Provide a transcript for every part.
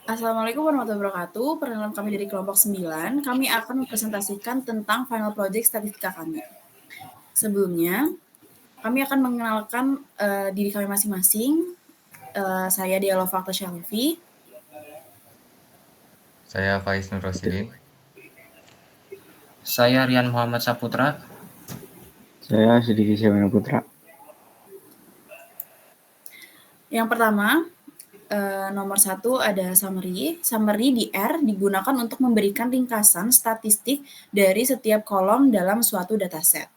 Assalamualaikum warahmatullahi wabarakatuh. Perkenalkan kami dari kelompok 9. Kami akan mempresentasikan tentang final project statistika kami. Sebelumnya, kami akan mengenalkan diri kami masing-masing. Saya Dialova Aktasyalifi. Saya Faiz Nur Rosidin. Saya Rian Muhammad Saputra. Saya Sidiki Syamil Putra. Yang pertama, nomor 1 ada summary. Summary di R digunakan untuk memberikan ringkasan statistik dari setiap kolom dalam suatu dataset.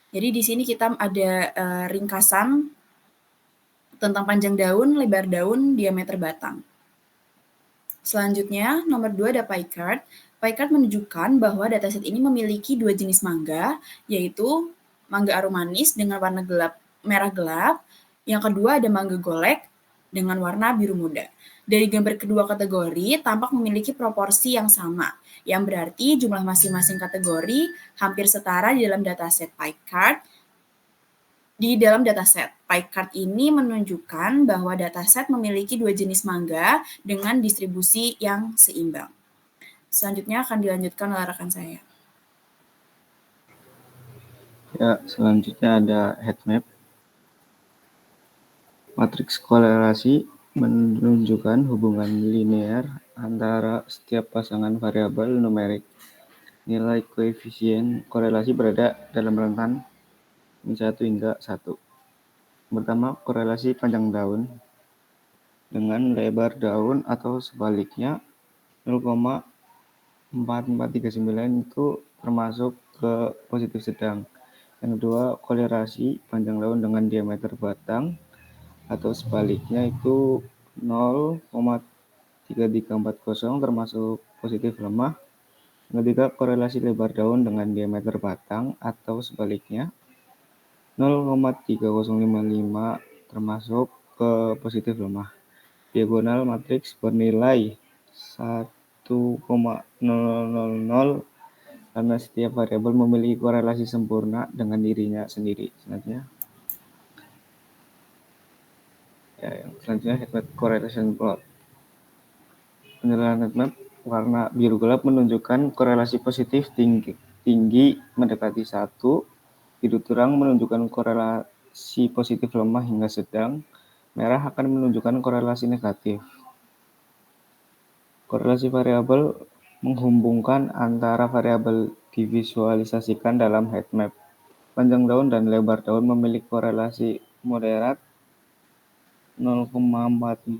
Jadi di sini kita ada ringkasan tentang panjang daun, lebar daun, diameter batang. Selanjutnya, nomor 2 ada pie chart. Pie chart menunjukkan bahwa dataset ini memiliki dua jenis mangga, yaitu mangga arum manis dengan warna merah gelap. Yang kedua ada mangga golek dengan warna biru muda. Dari gambar kedua kategori tampak memiliki proporsi yang sama, yang berarti jumlah masing-masing kategori hampir setara di dalam dataset pie chart. Di dalam dataset, pie chart ini menunjukkan bahwa dataset memiliki dua jenis mangga dengan distribusi yang seimbang. Selanjutnya akan dilanjutkan oleh rekan saya. Ya, selanjutnya ada heat map. Matriks korelasi menunjukkan hubungan linear antara setiap pasangan variabel numerik. Nilai koefisien korelasi berada dalam rentan 1 hingga 1. Pertama, korelasi panjang daun dengan lebar daun atau sebaliknya 0,4439 itu termasuk ke positif sedang. Yang kedua, korelasi panjang daun dengan diameter batang atau sebaliknya itu 0,3340 termasuk positif lemah. Yang ketiga, korelasi lebar daun dengan diameter batang atau sebaliknya 0,3055 termasuk ke positif lemah. Diagonal matriks bernilai 1,000 karena setiap variabel memiliki korelasi sempurna dengan dirinya sendiri. Selanjutnya heatmap correlation plot. Penjelasan heatmap warna biru gelap menunjukkan korelasi positif tinggi mendekati 1, biru terang menunjukkan korelasi positif lemah hingga sedang, merah akan menunjukkan korelasi negatif. Korelasi variabel menghubungkan antara variabel divisualisasikan dalam heatmap. Panjang daun dan lebar daun memiliki korelasi moderat 0,44,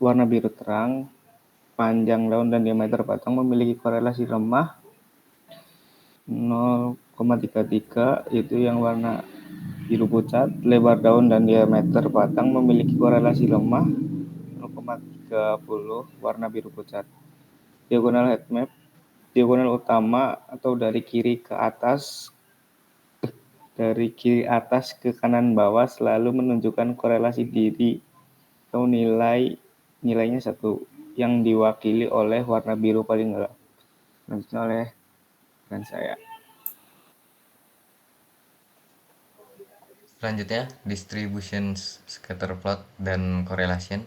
warna biru terang. Panjang daun dan diameter batang memiliki korelasi lemah 0,33, itu yang warna biru pucat. Lebar daun dan diameter batang memiliki korelasi lemah 0,30, warna biru pucat. Diagonal heatmap, diagonal utama atau dari kiri atas ke kanan bawah selalu menunjukkan korelasi diri atau nilainya 1 yang diwakili oleh warna biru paling gelap. Selanjutnya oleh rekan saya. Selanjutnya, distribution scatter plot dan correlation.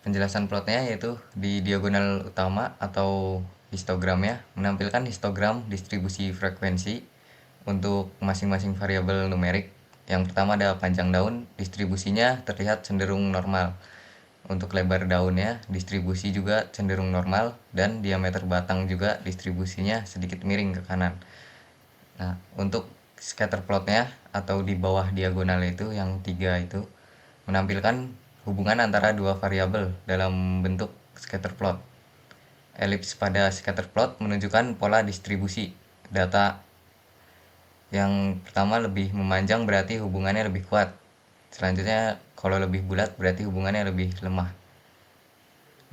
Penjelasan plotnya yaitu di diagonal utama atau histogramnya menampilkan histogram distribusi frekuensi untuk masing-masing variabel numerik. Yang pertama ada panjang daun, distribusinya terlihat cenderung normal. Untuk lebar daunnya, distribusi juga cenderung normal, dan diameter batang juga distribusinya sedikit miring ke kanan. Nah, untuk scatter plotnya atau di bawah diagonal itu yang 3 itu menampilkan hubungan antara dua variabel dalam bentuk scatter plot. Elips pada scatter plot menunjukkan pola distribusi data. Yang pertama lebih memanjang berarti hubungannya lebih kuat. Selanjutnya kalau lebih bulat berarti hubungannya lebih lemah.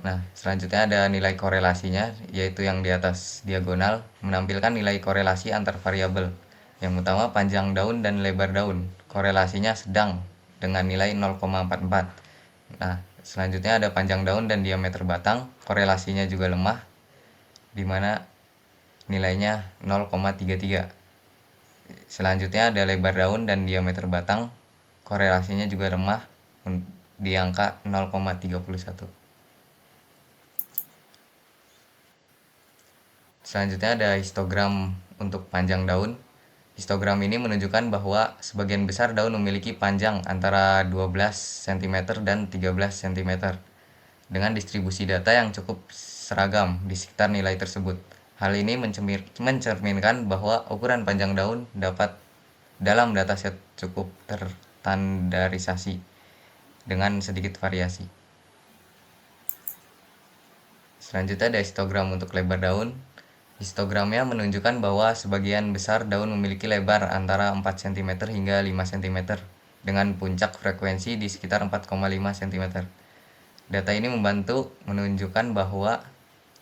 Nah, selanjutnya ada nilai korelasinya, yaitu yang di atas diagonal menampilkan nilai korelasi antar variabel. Yang utama panjang daun dan lebar daun, korelasinya sedang dengan nilai 0,44. Nah, selanjutnya ada panjang daun dan diameter batang, korelasinya juga lemah, di mana nilainya 0,33. Selanjutnya ada lebar daun dan diameter batang, korelasinya juga lemah di angka 0,31. Selanjutnya ada histogram untuk panjang daun. Histogram ini menunjukkan bahwa sebagian besar daun memiliki panjang antara 12 cm dan 13 cm dengan distribusi data yang cukup seragam di sekitar nilai tersebut. Hal ini mencerminkan bahwa ukuran panjang daun dapat dalam dataset cukup terstandarisasi dengan sedikit variasi. Selanjutnya ada histogram untuk lebar daun. Histogramnya menunjukkan bahwa sebagian besar daun memiliki lebar antara 4 cm hingga 5 cm dengan puncak frekuensi di sekitar 4,5 cm. Data ini membantu menunjukkan bahwa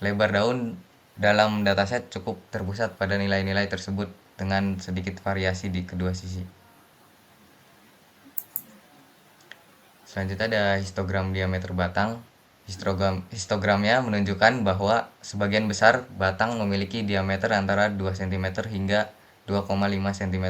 lebar daun dalam dataset cukup terpusat pada nilai-nilai tersebut dengan sedikit variasi di kedua sisi. Selanjutnya ada histogram diameter batang. Histogramnya menunjukkan bahwa sebagian besar batang memiliki diameter antara 2 cm hingga 2,5 cm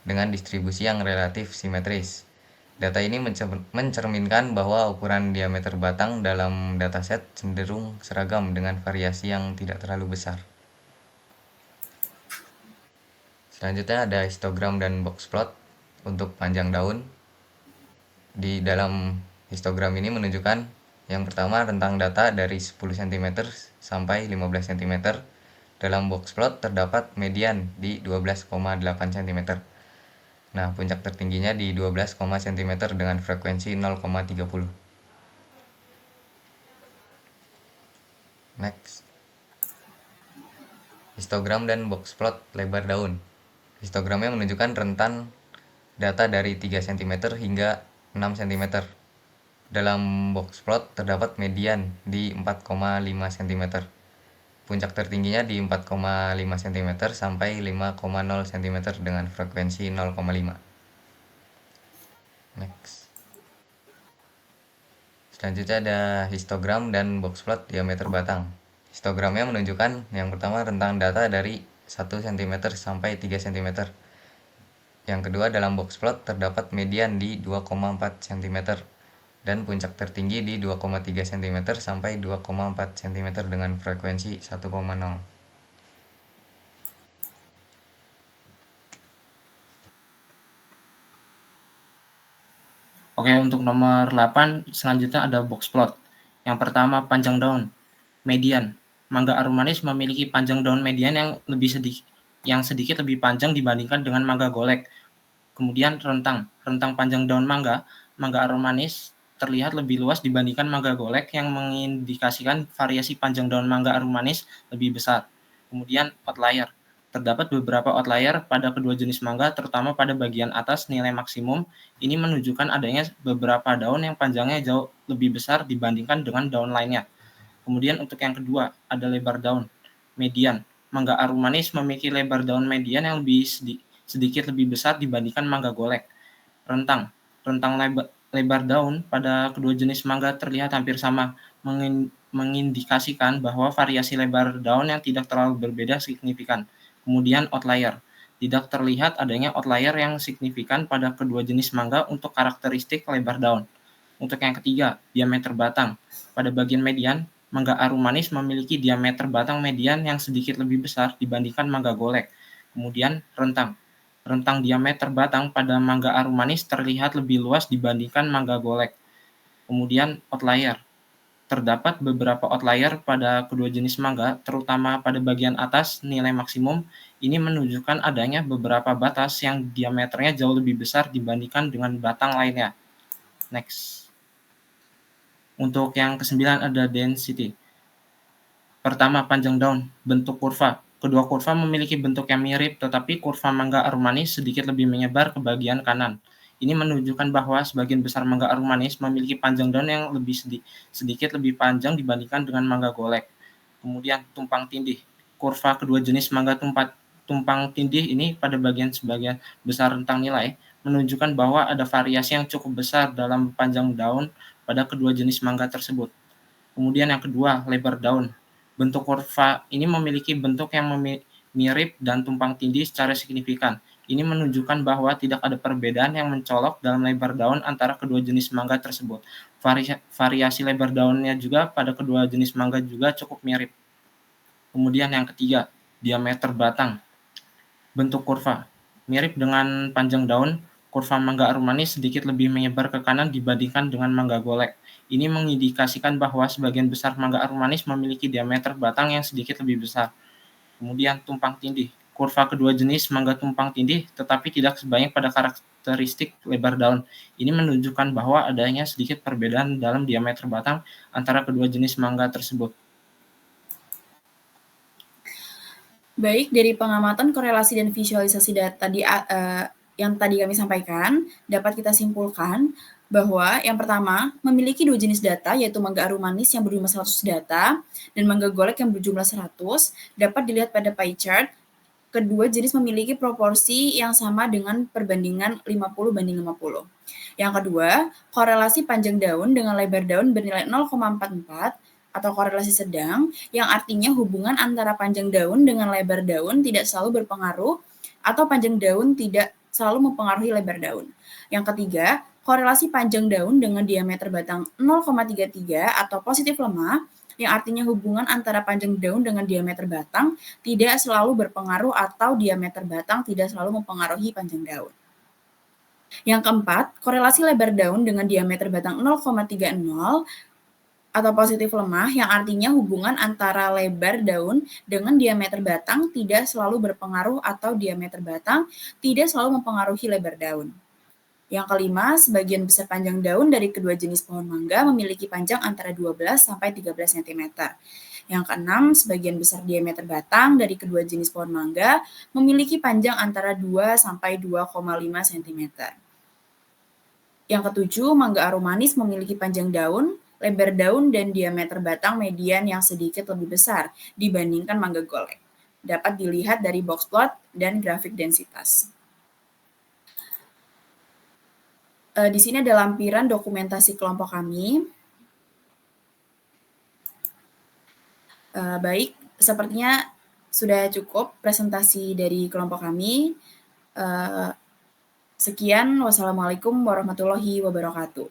dengan distribusi yang relatif simetris. Data ini mencerminkan bahwa ukuran diameter batang dalam dataset cenderung seragam dengan variasi yang tidak terlalu besar. Selanjutnya ada histogram dan box plot untuk panjang daun. Di dalam histogram ini menunjukkan yang pertama rentang data dari 10 cm sampai 15 cm. Dalam box plot terdapat median di 12,8 cm. Nah, puncak tertingginya di 12, cm dengan frekuensi 0,30. Next. Histogram dan box plot lebar daun. Histogramnya menunjukkan rentan data dari 3 cm hingga 6 cm. Dalam box plot terdapat median di 4,5 cm. Puncak tertingginya di 4,5 cm sampai 5,0 cm dengan frekuensi 0,5. Next. Selanjutnya ada histogram dan box plot diameter batang. Histogramnya menunjukkan yang pertama rentang data dari 1 cm sampai 3 cm. Yang kedua dalam box plot terdapat median di 2,4 cm. Dan puncak tertinggi di 2,3 cm sampai 2,4 cm dengan frekuensi 1,0. Oke, untuk nomor 8 selanjutnya ada box plot. Yang pertama panjang daun, median. Mangga aromanis memiliki panjang daun median yang sedikit lebih panjang dibandingkan dengan mangga golek. Kemudian rentang panjang daun mangga aromanis terlihat lebih luas dibandingkan mangga golek yang mengindikasikan variasi panjang daun mangga aromanis lebih besar. Kemudian outlier. Terdapat beberapa outlier pada kedua jenis mangga, terutama pada bagian atas nilai maksimum. Ini menunjukkan adanya beberapa daun yang panjangnya jauh lebih besar dibandingkan dengan daun lainnya. Kemudian untuk yang kedua, ada lebar daun, median. Mangga aromanis memiliki lebar daun median yang lebih sedikit lebih besar dibandingkan mangga golek. Rentang lebar daun pada kedua jenis mangga terlihat hampir sama, mengindikasikan bahwa variasi lebar daun yang tidak terlalu berbeda signifikan. Kemudian outlier. Tidak terlihat adanya outlier yang signifikan pada kedua jenis mangga untuk karakteristik lebar daun. Untuk yang ketiga, diameter batang. Pada bagian median, mangga aromanis memiliki diameter batang median yang sedikit lebih besar dibandingkan mangga golek. Kemudian rentang diameter batang pada mangga aromanis terlihat lebih luas dibandingkan mangga golek. Kemudian outlier. Terdapat beberapa outlier pada kedua jenis mangga, terutama pada bagian atas nilai maksimum. Ini menunjukkan adanya beberapa batas yang diameternya jauh lebih besar dibandingkan dengan batang lainnya. Next. Untuk yang kesembilan ada density. Pertama, panjang daun, bentuk kurva. Kedua kurva memiliki bentuk yang mirip, tetapi kurva mangga aromanis sedikit lebih menyebar ke bagian kanan. Ini menunjukkan bahwa sebagian besar mangga aromanis memiliki panjang daun yang sedikit lebih panjang dibandingkan dengan mangga golek. Kemudian tumpang tindih. Kurva kedua jenis mangga tumpang tindih ini pada sebagian besar rentang nilai menunjukkan bahwa ada variasi yang cukup besar dalam panjang daun pada kedua jenis mangga tersebut. Kemudian yang kedua, lebar daun. Bentuk kurva ini memiliki bentuk yang mirip dan tumpang tindih secara signifikan. Ini menunjukkan bahwa tidak ada perbedaan yang mencolok dalam lebar daun antara kedua jenis mangga tersebut. Variasi lebar daunnya juga pada kedua jenis mangga juga cukup mirip. Kemudian yang ketiga, diameter batang. Bentuk kurva. Mirip dengan panjang daun, kurva mangga arum manis sedikit lebih menyebar ke kanan dibandingkan dengan mangga golek. Ini mengindikasikan bahwa sebagian besar mangga arum manis memiliki diameter batang yang sedikit lebih besar. Kemudian tumpang tindih. Kurva kedua jenis mangga tumpang tindih tetapi tidak sebanyak pada karakteristik lebar daun. Ini menunjukkan bahwa adanya sedikit perbedaan dalam diameter batang antara kedua jenis mangga tersebut. Baik, dari pengamatan korelasi dan visualisasi data yang tadi kami sampaikan, dapat kita simpulkan bahwa yang pertama, memiliki dua jenis data, yaitu mangga arum manis yang berjumlah 100 data dan mangga golek yang berjumlah 100, dapat dilihat pada pie chart. Kedua jenis memiliki proporsi yang sama dengan perbandingan 50:50. Yang kedua, korelasi panjang daun dengan lebar daun bernilai 0,44 atau korelasi sedang, yang artinya hubungan antara panjang daun dengan lebar daun tidak selalu berpengaruh atau panjang daun tidak selalu mempengaruhi lebar daun. Yang ketiga, korelasi panjang daun dengan diameter batang 0,33 atau positif lemah, yang artinya hubungan antara panjang daun dengan diameter batang tidak selalu berpengaruh atau diameter batang tidak selalu mempengaruhi panjang daun. Yang keempat, korelasi lebar daun dengan diameter batang 0,30 atau positif lemah, yang artinya hubungan antara lebar daun dengan diameter batang tidak selalu berpengaruh atau diameter batang tidak selalu mempengaruhi lebar daun. Yang kelima, sebagian besar panjang daun dari kedua jenis pohon mangga memiliki panjang antara 12 sampai 13 cm. Yang keenam, sebagian besar diameter batang dari kedua jenis pohon mangga memiliki panjang antara 2 sampai 2,5 cm. Yang ketujuh, mangga arum manis memiliki panjang daun, lebar daun, dan diameter batang median yang sedikit lebih besar dibandingkan mangga golek. Dapat dilihat dari box plot dan grafik densitas. Di sini ada lampiran dokumentasi kelompok kami. Baik, sepertinya sudah cukup presentasi dari kelompok kami. Sekian, wassalamualaikum warahmatullahi wabarakatuh.